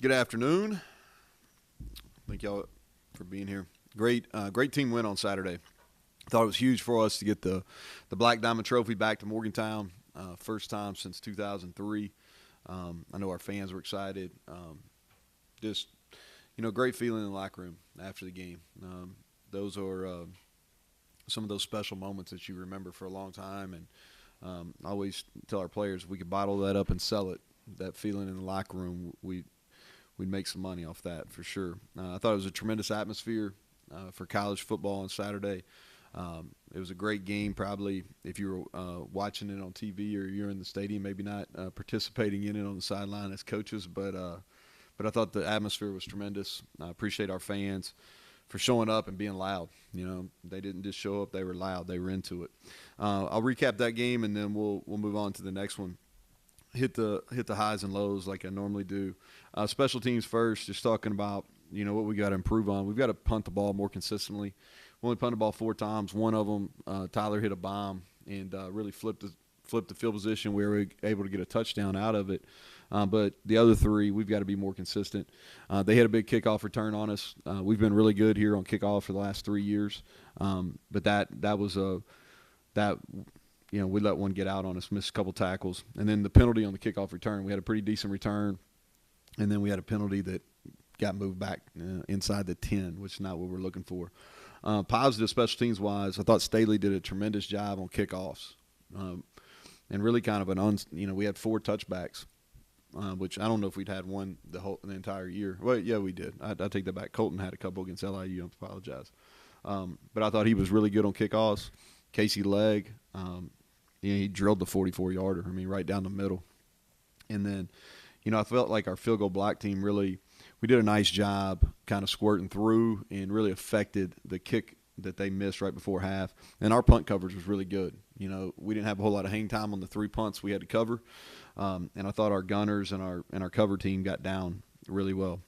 Good afternoon. Thank y'all for being here. Great team win on Saturday. Thought it was huge for us to get the Black Diamond Trophy back to Morgantown. First time since 2003. I know our fans were excited. Just, great feeling in the locker room after the game. Those are some of those special moments that you remember for a long time. And I always tell our players, if we could bottle that up and sell it, that feeling in the locker room, we'd make some money off that for sure. I thought it was a tremendous atmosphere for college football on Saturday. It was a great game. Probably if you were watching it on TV or you're in the stadium, maybe not participating in it on the sideline as coaches, but I thought the atmosphere was tremendous. I appreciate our fans for showing up and being loud. They didn't just show up; they were loud. They were into it. I'll recap that game and then we'll move on to the next one. Hit the highs and lows like I normally do. Special teams first. Just talking about what we got to improve on. We've got to punt the ball more consistently. We only punted the ball 4 times. One of them, Tyler hit a bomb and really flipped the field position. We were able to get a touchdown out of it. But the other 3, we've got to be more consistent. They had a big kickoff return on us. We've been really good here on kickoff for the last 3 years. But that was we let one get out on us, missed a couple tackles. And then the penalty on the kickoff return, we had a pretty decent return. And then we had a penalty that got moved back inside the 10, which is not what we're looking for. Positive special teams-wise, I thought Staley did a tremendous job on kickoffs. And really kind of we had 4 touchbacks, which I don't know if we'd had one the entire year. Well, yeah, we did. I take that back. Colton had a couple against LIU. I apologize. But I thought he was really good on kickoffs. Casey Legg, he drilled the 44-yarder, right down the middle. And then, I felt like our field goal block team really – we did a nice job kind of squirting through and really affected the kick that they missed right before half. And our punt coverage was really good. We didn't have a whole lot of hang time on the 3 punts we had to cover. And I thought our gunners and our cover team got down really well.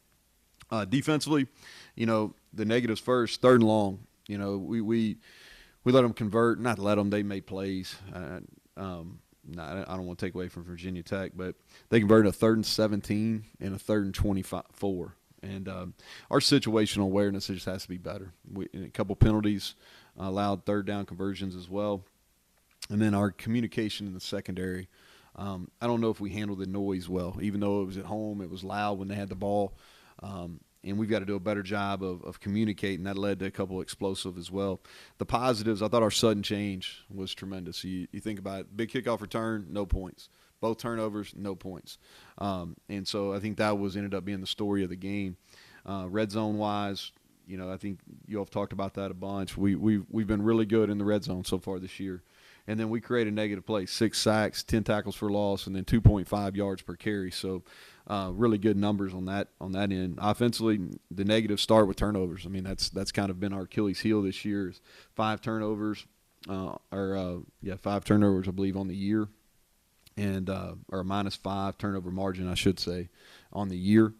Defensively, the negatives first, 3rd and long. We let them convert, not let them. They made plays. I don't want to take away from Virginia Tech, but they converted a 3rd and 17 and a 3rd and 24. And our situational awareness just has to be better. A couple penalties allowed 3rd down conversions as well. And then our communication in the secondary. I don't know if we handled the noise well. Even though it was at home, it was loud when they had the ball. And we've got to do a better job of communicating. That led to a couple explosive as well. The positives, I thought our sudden change was tremendous. You think about it, big kickoff return, no points. Both turnovers, no points. And so I think that ended up being the story of the game. Red zone-wise, I think you all have talked about that a bunch. We've been really good in the red zone so far this year. And then we created negative plays, 6 sacks, 10 tackles for loss, and then 2.5 yards per carry. So really good numbers on that end. Offensively, the negatives start with turnovers. That's kind of been our Achilles heel this year. Is 5 turnovers, 5 turnovers I believe on the year, and or a -5 turnover margin I should say on the year.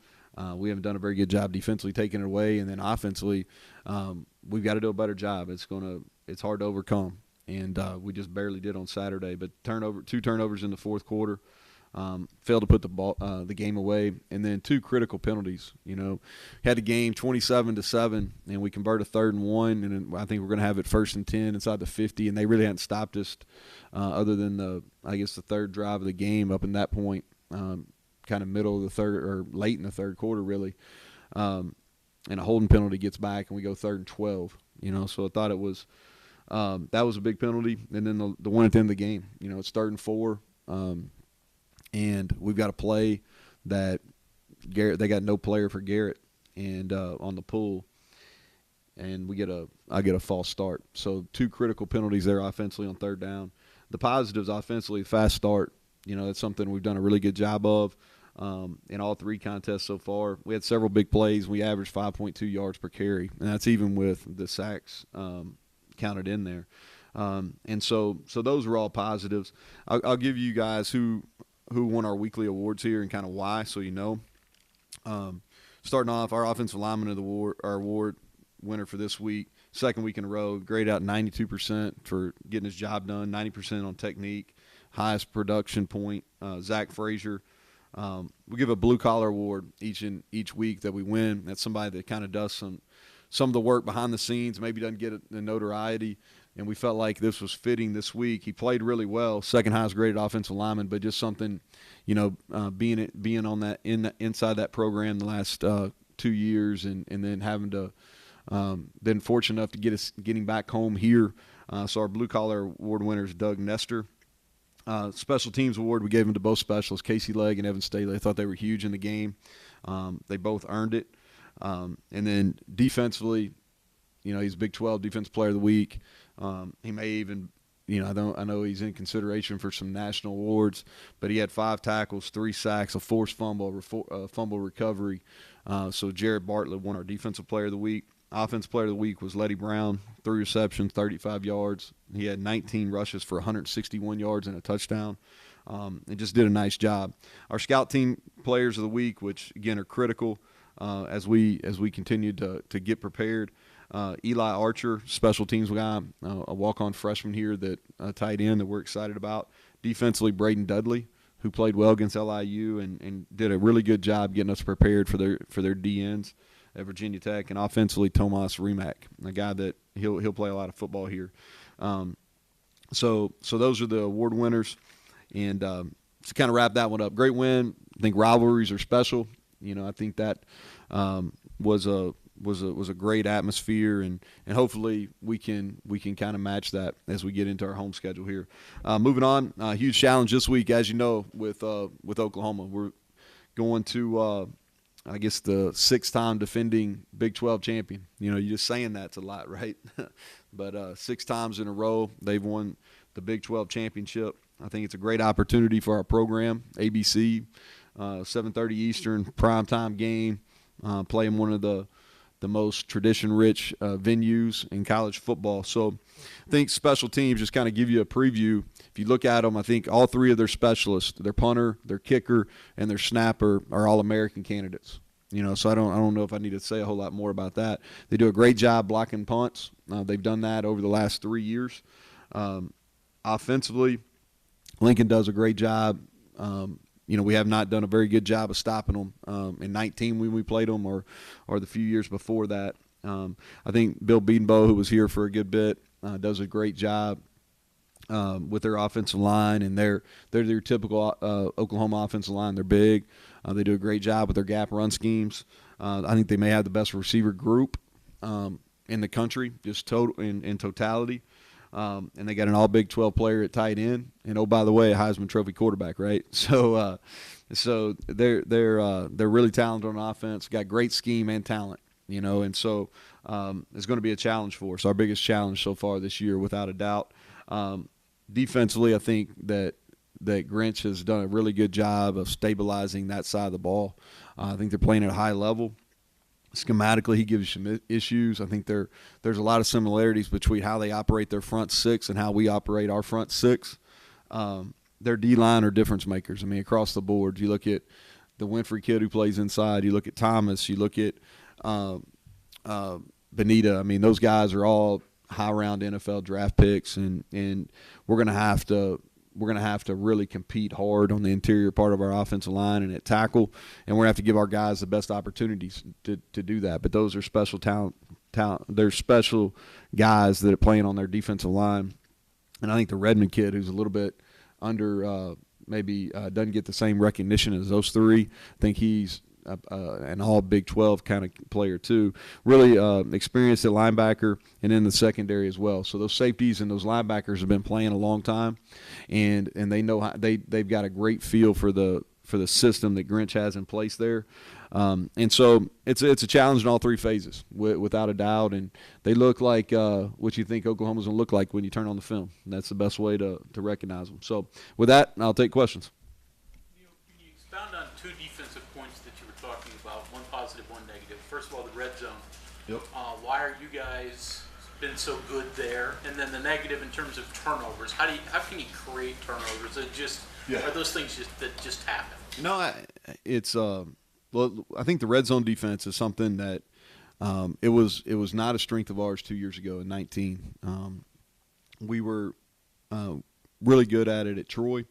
We haven't done a very good job defensively taking it away, and then offensively, we've got to do a better job. It's hard to overcome. And we just barely did on Saturday. But 2 turnovers in the 4th quarter, failed to put the game away, and then 2 critical penalties. Had the game 27-7, and we converted 3rd and 1, and I think we're going to have it 1st and 10 inside the 50, and they really hadn't stopped us other than the 3rd drive of the game up in that point, kind of middle of the 3rd or late in the 3rd quarter really, and a holding penalty gets back, and we go 3rd and 12. So I thought it was. That was a big penalty, and then the one at the end of the game. It's 3rd and 4, and we've got a play that Garrett. They got no player for Garrett, and on the pull, and I get a false start. So 2 critical penalties there offensively on 3rd down. The positives offensively, fast start. That's something we've done a really good job of in all 3 contests so far. We had several big plays. We averaged 5.2 yards per carry, and that's even with the sacks. Counted in there, and so those were all positives. I'll give you guys who won our weekly awards here and kind of why, so starting off, our offensive lineman of the our award winner for this week, 2nd week in a row, grade out 92% for getting his job done, 90% on technique, highest production point. Zach Frazier, We give a blue collar award each week that we win. That's somebody that kind of does some of the work behind the scenes, maybe doesn't get the notoriety. And we felt like this was fitting this week. He played really well, second highest graded offensive lineman, but just something, being on that inside that program the last 2 years, and then having to then fortunate enough to getting back home here. So our blue collar award winners, Doug Nestor. Special teams award we gave them to both specialists, Casey Legg and Evan Staley. I thought they were huge in the game. They both earned it. And then defensively, he's Big 12 Defensive Player of the Week. He may even, I know he's in consideration for some national awards, but he had 5 tackles, 3 sacks, a forced fumble, a fumble recovery. So Jared Bartlett won our Defensive Player of the Week. Offensive Player of the Week was Letty Brown, 3 receptions, 35 yards. He had 19 rushes for 161 yards and a touchdown. And just did a nice job. Our Scout Team Players of the Week, which again are critical as we continue to get prepared. Eli Archer, special teams guy, a walk-on freshman here that tight end that we're excited about. Defensively, Braden Dudley, who played well against LIU and did a really good job getting us prepared for their DNs at Virginia Tech. And offensively, Tomas Rimac, a guy that he'll play a lot of football here. So those are the award winners. And to kind of wrap that one up, great win. I think rivalries are special. I think that was a great atmosphere, and hopefully we can kind of match that as we get into our home schedule here. Moving on, huge challenge this week, as you know, with Oklahoma. We're going to I guess the 6-time defending Big 12 champion. You're just saying that's a lot, right? But 6 times in a row they've won the Big 12 championship. I think it's a great opportunity for our program. ABC, 7:30 Eastern, primetime game, playing one of the most tradition-rich venues in college football. So I think special teams, just kind of give you a preview. If you look at them, I think all 3 of their specialists, their punter, their kicker, and their snapper, are All-American candidates. So I don't know if I need to say a whole lot more about that. They do a great job blocking punts. They've done that over the last 3 years. Offensively, Lincoln does a great job. We have not done a very good job of stopping them in 19 when we played them or the few years before that. I think Bill Bedenbow, who was here for a good bit, does a great job with their offensive line, and they're their typical Oklahoma offensive line. They're big. They do a great job with their gap run schemes. I think they may have the best receiver group in the country, just in totality. And they got an all Big 12 player at tight end, and oh, by the way, a Heisman Trophy quarterback, right? So they're really talented on offense. Got great scheme and talent, and so it's going to be a challenge for us. Our biggest challenge so far this year, without a doubt. Defensively, I think that Grinch has done a really good job of stabilizing that side of the ball. I think they're playing at a high level. Schematically, he gives you some issues. I think there's a lot of similarities between how they operate their front 6 and how we operate our front 6. Their D-line are difference makers. I mean, across the board. You look at the Winfrey kid who plays inside. You look at Thomas. You look at Benita. I mean, those guys are all high-round NFL draft picks, and we're going to have to really compete hard on the interior part of our offensive line and at tackle, and we're going to have to give our guys the best opportunities to do that. But those are special talent. They're special guys that are playing on their defensive line. And I think the Redmond kid, who's a little bit under maybe doesn't get the same recognition as those 3, I think he's an all Big 12 kind of player too. Really experienced at linebacker and in the secondary as well. So those safeties and those linebackers have been playing a long time, and they know how they've got a great feel for the system that Grinch has in place there. And so it's a challenge in all 3 phases, without a doubt. And they look like what you think Oklahoma's going to look like when you turn on the film. And that's the best way to recognize them. So with that, I'll take questions. Can you expound on 2 defensive points that you were talking about, one positive, one negative? First of all, the red zone. Yep. Why are you guys been so good there? And then the negative in terms of turnovers. How can you create turnovers? Are those things that just happen? I think the red zone defense is something that it was not a strength of ours 2 years ago in 19. We were really good at it at Troy.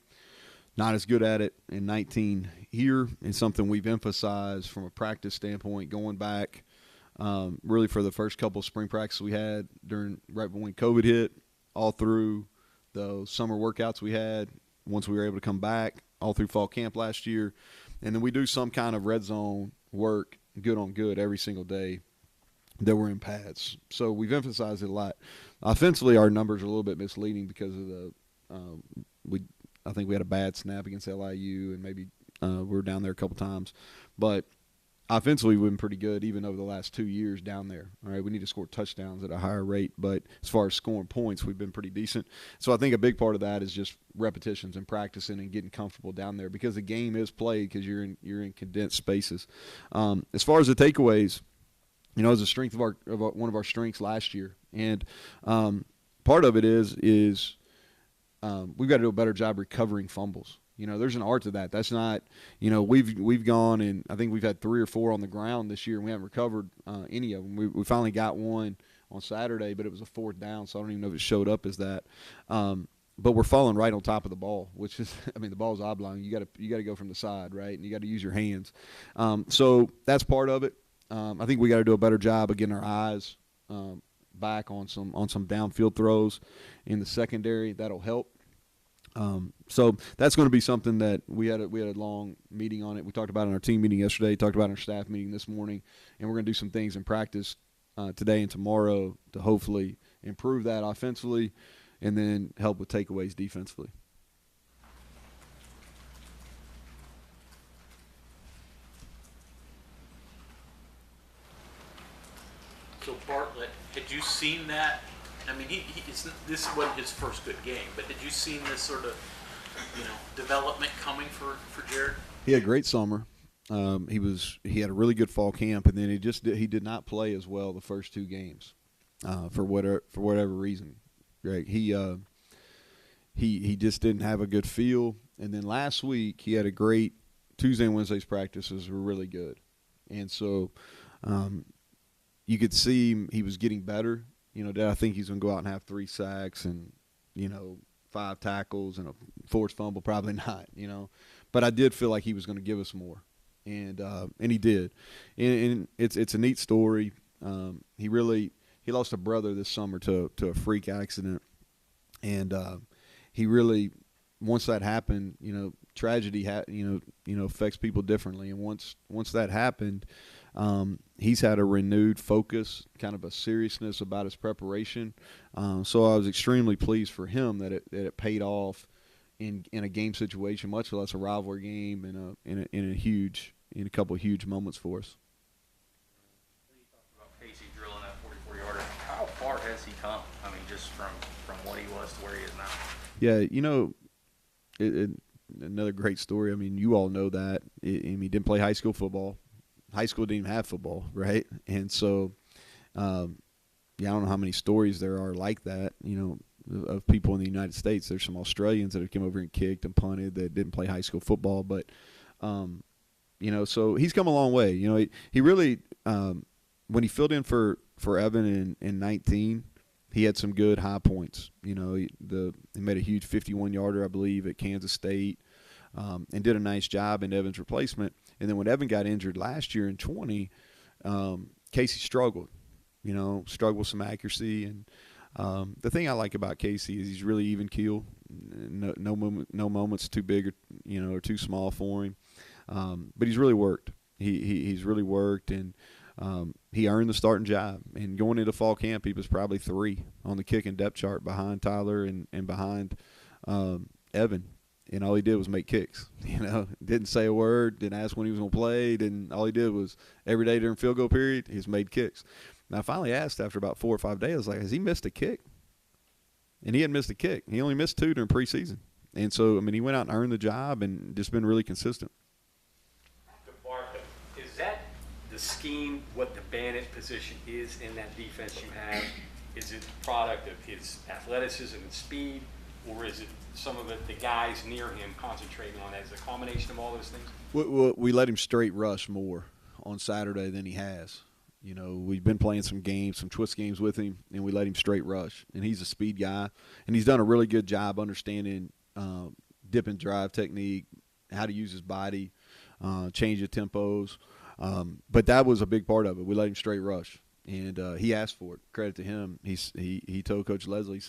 not as good at it in 19 here. It's something we've emphasized from a practice standpoint going back really for the first couple of spring practices we had right when COVID hit, all through the summer workouts we had once we were able to come back, all through fall camp last year. And then we do some kind of red zone work, good on good, every single day that we're in pads. So we've emphasized it a lot. Offensively, our numbers are a little bit misleading because of the I think we had a bad snap against LIU, and maybe we were down there a couple times. But offensively, we've been pretty good even over the last 2 years down there. All right, we need to score touchdowns at a higher rate, but as far as scoring points, we've been pretty decent. So I think a big part of that is just repetitions and practicing and getting comfortable down there because the game is played because you're in condensed spaces. As far as the takeaways, you know, it's a strength of one of our strengths last year, and part of it is we've got to do a better job recovering fumbles. You know, there's an art to that. That's not, you know, we've gone and I think we've had 3 or 4 on the ground this year and we haven't recovered any of them. We finally got one on Saturday, but it was a 4th down, so I don't even know if it showed up as that. But we're falling right on top of the ball, which is, I mean, the ball's oblong. You got to go from the side, right? And you got to use your hands. So that's part of it. I think we got to do a better job of getting our eyes back on some downfield throws in the secondary. That'll help. So that's going to be something that we had a long meeting on it. We talked about it in our team meeting yesterday, talked about it in our staff meeting this morning, and we're going to do some things in practice today and tomorrow to hopefully improve that offensively and then help with takeaways defensively. So Bartlett, had you seen that? I mean, this wasn't his first good game, but had you seen this sort of, you know, development coming for Jared? He had a great summer. He had a really good fall camp, and then he did not play as well the first 2 games for whatever reason. Right? He just didn't have a good feel, and then last week he had a great Tuesday and Wednesday's practices were really good, and so you could see he was getting better. You know, did I think he's going to go out and have 3 sacks and, you know, 5 tackles and a forced fumble? Probably not, you know. But I did feel like he was going to give us more, and he did. And it's a neat story. He lost a brother this summer to a freak accident, and he really, once that happened, you know, tragedy affects people differently. And once that happened, he's had a renewed focus, kind of a seriousness about his preparation. So I was extremely pleased for him that it paid off in a game situation, much less a rivalry game, in a couple of huge moments for us. You talked about Casey drilling that 44-yarder. How far has he come? I mean, just from what he was to where he is now. Yeah, you know, another great story. I mean, you all know that. He didn't play high school football. High school didn't even have football, right? And so, I don't know how many stories there are like that, you know, of people in the United States. There's some Australians that have come over and kicked and punted that didn't play high school football. But, you know, so he's come a long way. You know, he really, when he filled in for Evan in 19, he had some good high points. You know, he made a huge 51-yarder, I believe, at Kansas State, and did a nice job in Evan's replacement. And then when Evan got injured last year in 20, Casey struggled with some accuracy. And the thing I like about Casey is he's really even keel. No moments too big or too small for him. But he's really worked. He's really worked, and he earned the starting job. And going into fall camp, he was probably 3 on the kick and depth chart behind Tyler and behind Evan. And all he did was make kicks. You know, didn't say a word, didn't ask when he was going to play. All he did was every day during field goal period, he's made kicks. Now, I finally asked after about 4 or 5 days, I was like, has he missed a kick? And he hadn't missed a kick. He only missed 2 during preseason. And so, I mean, he went out and earned the job and just been really consistent. Is that the scheme, what the Bennett position is in that defense you have? Is it a product of his athleticism and speed, or is it some of the guys near him concentrating on it? Is it a combination of all those things? We let him straight rush more on Saturday than he has. You know, we've been playing some twist games with him, and we let him straight rush. And he's a speed guy, and he's done a really good job understanding dip and drive technique, how to use his body, change the tempos. But that was a big part of it. We let him straight rush, and he asked for it. Credit to him. He told Coach Leslie,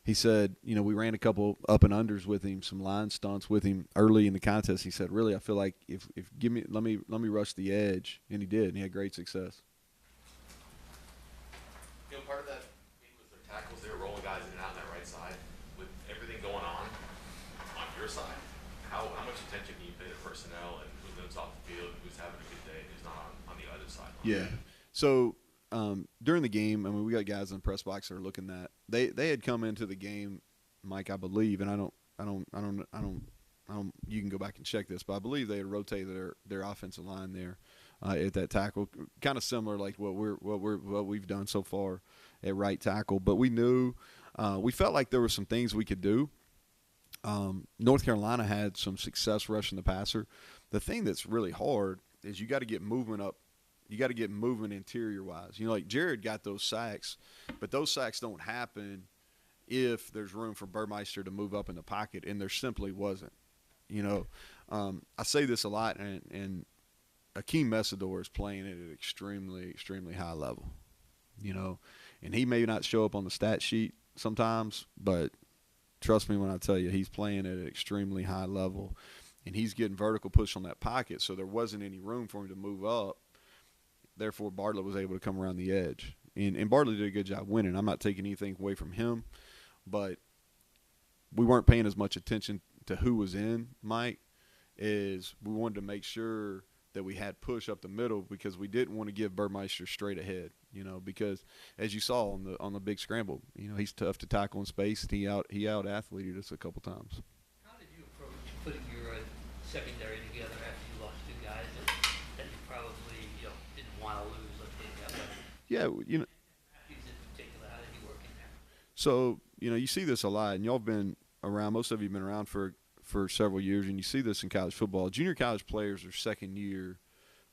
he said, you know, we ran a couple up and unders with him, some line stunts with him early in the contest. He said, really, I feel like if let me rush the edge, and he did, and he had great success. You know, part of that was their tackles. They were rolling guys in and out on that right side. With everything going on your side, how much attention do you pay to personnel and who's on top of the field, who's having a good day, and who's not on the other side? Yeah. So during the game, I mean, we got guys in the press box that are looking at. They had come into the game, Mike, I believe, and I don't. You can go back and check this, but I believe they had rotated their offensive line there at that tackle, kind of similar like what we've done so far at right tackle. But we knew we felt like there were some things we could do. North Carolina had some success rushing the passer. The thing that's really hard is you got to get movement up. You got to get movement interior-wise. You know, like Jared got those sacks, but those sacks don't happen if there's room for Burmeister to move up in the pocket, and there simply wasn't. You know, I say this a lot, and Akeem Messidor is playing at an extremely, extremely high level. You know, and he may not show up on the stat sheet sometimes, but trust me when I tell you, he's playing at an extremely high level, and he's getting vertical push on that pocket, so there wasn't any room for him to move up. Therefore, Bartlett was able to come around the edge. And Bartlett did a good job winning. I'm not taking anything away from him, but we weren't paying as much attention to who was in, Mike, as we wanted to make sure that we had push up the middle because we didn't want to give Burmeister straight ahead, you know, because as you saw on the big scramble, you know, he's tough to tackle in space, and he out-athleted us a couple times. How did you approach putting your secondary together after you lost two guys that you probably, you know, didn't want to lose, let's put it that way? Yeah, you know. Matthews in particular, how did you work in there? So, you know, you see this a lot, and y'all have been around, most of you have been around for several years, and you see this in college football. Junior college players their second year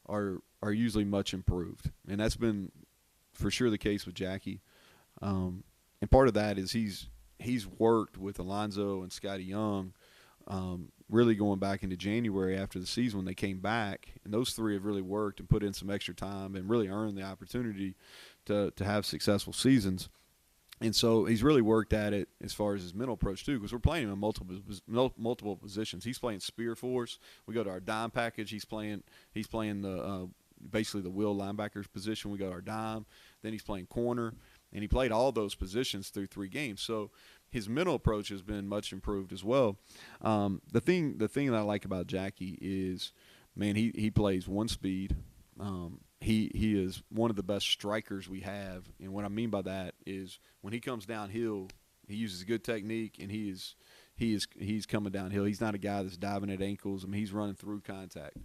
are usually much improved, and that's been for sure the case with Jackie. And part of that is he's worked with Alonzo and Scotty Young really going back into January after the season when they came back, and those three have really worked and put in some extra time and really earned the opportunity to have successful seasons. And so he's really worked at it as far as his mental approach too, because we're playing him in multiple positions. He's playing spear for us. We go to our dime package. He's playing the basically the will linebacker's position. We go to our dime. Then he's playing corner, and he played all those positions through 3 games. So his mental approach has been much improved as well. The thing that I like about Jackie is, man, he plays one speed. He is one of the best strikers we have, and what I mean by that is when he comes downhill, he uses good technique, and he's coming downhill. He's not a guy that's diving at ankles. I mean, he's running through contact,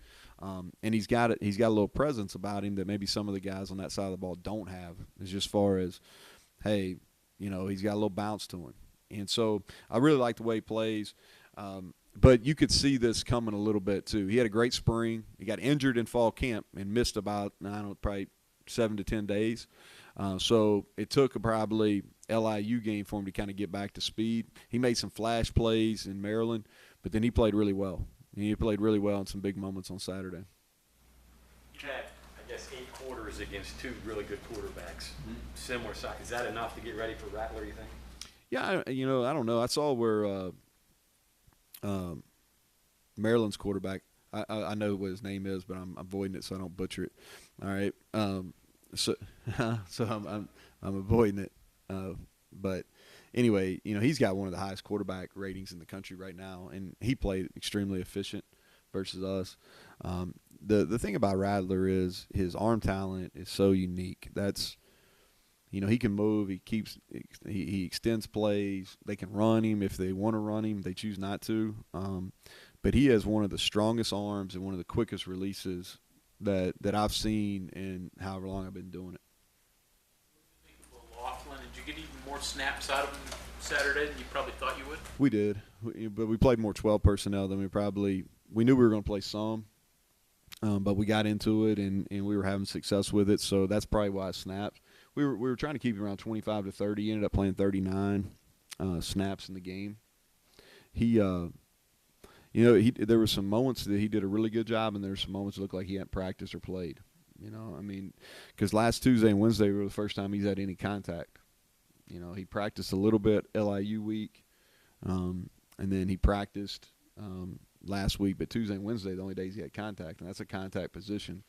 and he's got a little presence about him that maybe some of the guys on that side of the ball don't have. As just far as, hey, you know, he's got a little bounce to him, and so I really like the way he plays. But you could see this coming a little bit too. He had a great spring. He got injured in fall camp and missed about, probably 7 to 10 days. So it took a probably LIU game for him to kind of get back to speed. He made some flash plays in Maryland, but then he played really well. He played really well in some big moments on Saturday. You had, I guess, 8 quarters against 2 really good quarterbacks, similar size. Is that enough to get ready for Rattler, you think? Yeah, I don't know. I saw where Maryland's quarterback, I know what his name is, but I'm avoiding it so I don't butcher it. All right, so I'm avoiding it. But anyway, you know, he's got one of the highest quarterback ratings in the country right now, and he played extremely efficient versus us. The thing about Rattler is his arm talent is so unique. That's, you know, he can move. He extends plays. They can run him if they want to run him. They choose not to. But he has one of the strongest arms and one of the quickest releases that I've seen in however long I've been doing it. Laughlin, did you get even more snaps out of him Saturday than you probably thought you would? We did, but we played more 12 personnel than we knew we were going to play some. But we got into it, and we were having success with it, so that's probably why I snapped. We were trying to keep him around 25 to 30. He ended up playing 39 snaps in the game. he there were some moments that he did a really good job, and there were some moments that looked like he hadn't practiced or played. I mean, because last Tuesday and Wednesday were the first time he's had any contact. He practiced a little bit LIU week, and then he practiced last week, but Tuesday and Wednesday, the only days he had contact, and that's a contact position.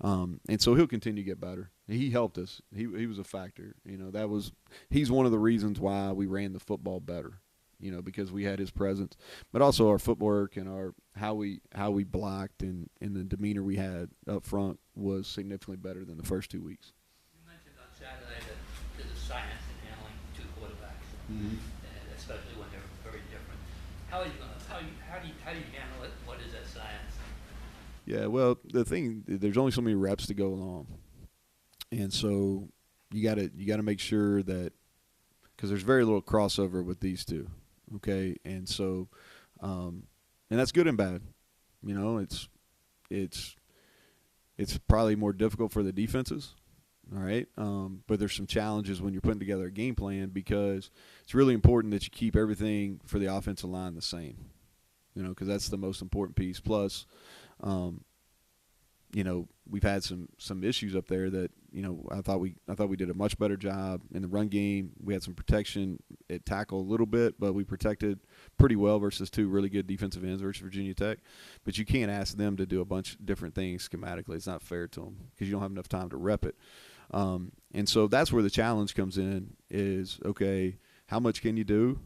And so he'll continue to get better. He helped us. He was a factor. He's one of the reasons why we ran the football better. Because we had his presence, but also our footwork and our how we blocked and the demeanor we had up front was significantly better than the first 2 weeks. You mentioned on Saturday that there's a science in handling two quarterbacks, and especially when they're very different. How do you handle it? What is that science? Yeah, well, the thing, there's only so many reps to go along, and so you got to make sure that, because there's very little crossover with these two. Okay, and so, and that's good and bad. It's probably more difficult for the defenses, all right? But there's some challenges when you're putting together a game plan, because it's really important that you keep everything for the offensive line the same, because that's the most important piece. Plus, we've had some issues up there that, I thought we did a much better job in the run game. We had some protection at tackle a little bit, but we protected pretty well versus two really good defensive ends versus Virginia Tech. But you can't ask them to do a bunch of different things schematically. It's not fair to them because you don't have enough time to rep it. And so that's where the challenge comes in is, okay, how much can you do?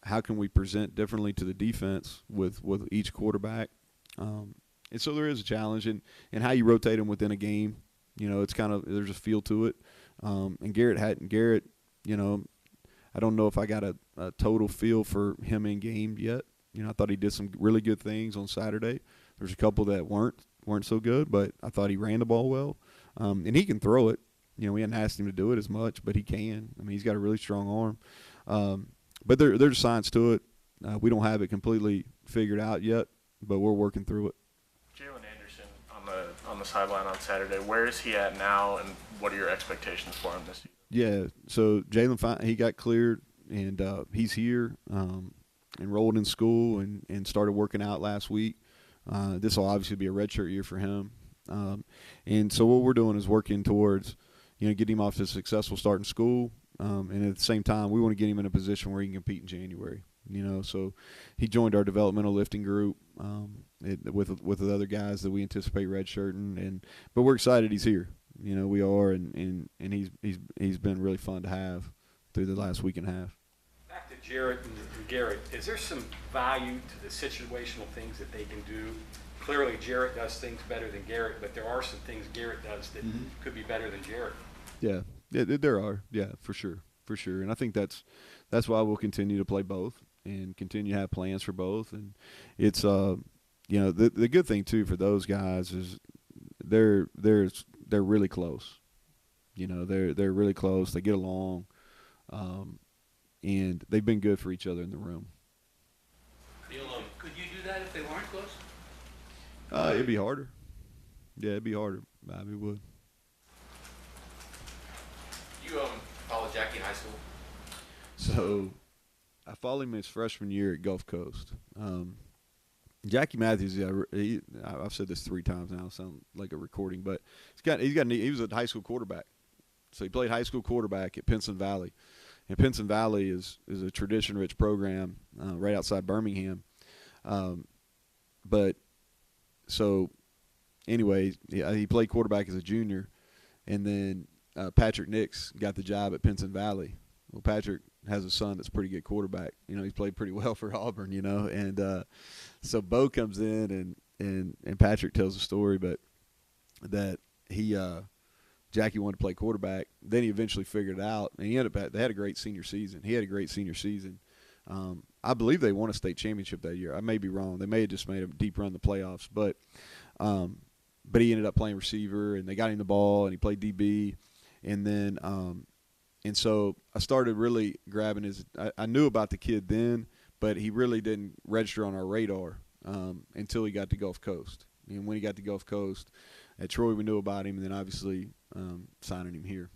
How can we present differently to the defense with each quarterback? And so there is a challenge in how you rotate them within a game. It's kind of, there's a feel to it. And Garrett, I don't know if I got a total feel for him in game yet. I thought he did some really good things on Saturday. There's a couple that weren't so good, but I thought he ran the ball well. And he can throw it. We hadn't asked him to do it as much, but he can. I mean, he's got a really strong arm. But there's science to it. We don't have it completely figured out yet, but we're working through it. Jalen Anderson on the sideline on Saturday, where is he at now, and what are your expectations for him this season? Yeah, so Jalen, he got cleared, and he's here, enrolled in school, and started working out last week. This will obviously be a redshirt year for him. And so what we're doing is working towards, getting him off to a successful start in school, and at the same time, we want to get him in a position where he can compete in January. So he joined our developmental lifting group with the other guys that we anticipate redshirting, but we're excited he's here. We are, and he's been really fun to have through the last week and a half. Back to Jarrett and Garrett, is there some value to the situational things that they can do? Clearly, Jarrett does things better than Garrett, but there are some things Garrett does that could be better than Jarrett. Yeah, there are. Yeah, for sure. And I think that's why we'll continue to play both and continue to have plans for both. And it's the good thing too for those guys is they're really close. They're really close. They get along, and they've been good for each other in the room. Could you do that if they weren't close? It'd be harder. Yeah, it'd be harder. I mean, it would. You followed Jackie in high school? So I followed him his freshman year at Gulf Coast. Jackie Matthews, I've said this 3 times now. It sounds like a recording, but he was a high school quarterback. So he played high school quarterback at Pinson Valley. And Pinson Valley is a tradition-rich program right outside Birmingham. But so anyway, he played quarterback as a junior, and then Patrick Nix got the job at Pinson Valley. Well, Patrick has a son that's a pretty good quarterback. He's played pretty well for Auburn, and so Bo comes in and Patrick tells a story, but that Jackie wanted to play quarterback. Then he eventually figured it out, and they had a great senior season. He had a great senior season. I believe they won a state championship that year. I may be wrong. They may have just made a deep run in the playoffs, but he ended up playing receiver, and they got him the ball, and he played DB, and then and so I started really grabbing his. I knew about the kid then, but he really didn't register on our radar until he got to Gulf Coast. And when he got to Gulf Coast, at Troy we knew about him, and then obviously signing him here.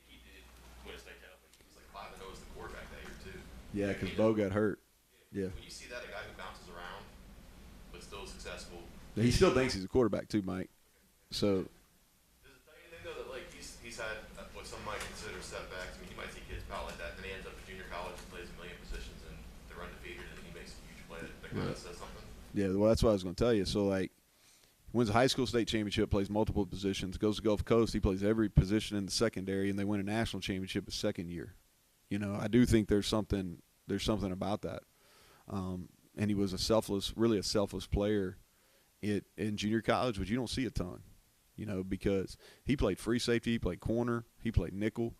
He did win a state title. He was like 5-0 as the quarterback that year too. Yeah, because Bo got hurt. Yeah. When you see that, a guy who bounces around but still successful, He still thinks he's a quarterback too, Mike. So does it tell you anything though that like he's had what some might consider setbacks? I mean, you might see kids foul like that, then he ends up at junior college and plays a million positions and they're undefeated, and he makes a huge play. That kind of says something. yeah, well, that's what I was going to tell you. So like, wins a high school state championship, plays multiple positions, goes to Gulf Coast, he plays every position in the secondary, and they win a national championship his second year. You know, I do think there's something about that. And he was really a selfless player in junior college, which you don't see a ton, you know, because he played free safety, he played corner, he played nickel.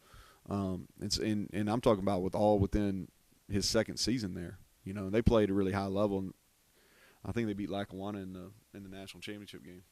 And I'm talking about within his second season there. You know, and they played a really high level. And I think they beat Lackawanna in the national championship game.